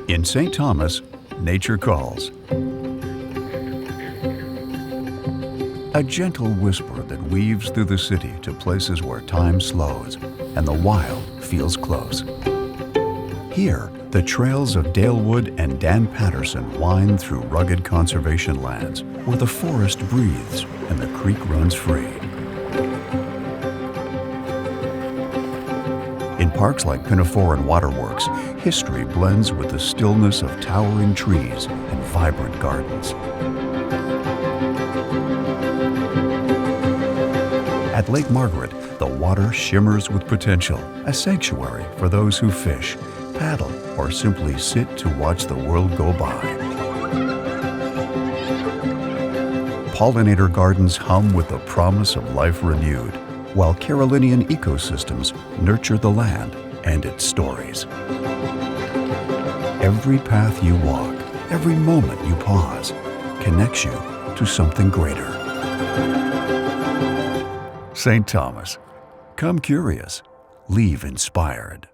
In St. Thomas, nature calls. A gentle whisper that weaves through the city to places where time slows and the wild feels close. Here, the trails of Dalewood and Dan Patterson wind through rugged conservation lands where the forest breathes and the creek runs free. In parks like Pinafore and Waterworks, history blends with the stillness of towering trees and vibrant gardens. At Lake Margaret, the water shimmers with potential, a sanctuary for those who fish, paddle, or simply sit to watch the world go by. Pollinator gardens hum with the promise of life renewed, while Carolinian ecosystems nurture the land and its stories. Every path you walk, every moment you pause, connects you to something greater. St. Thomas. Come curious, leave inspired.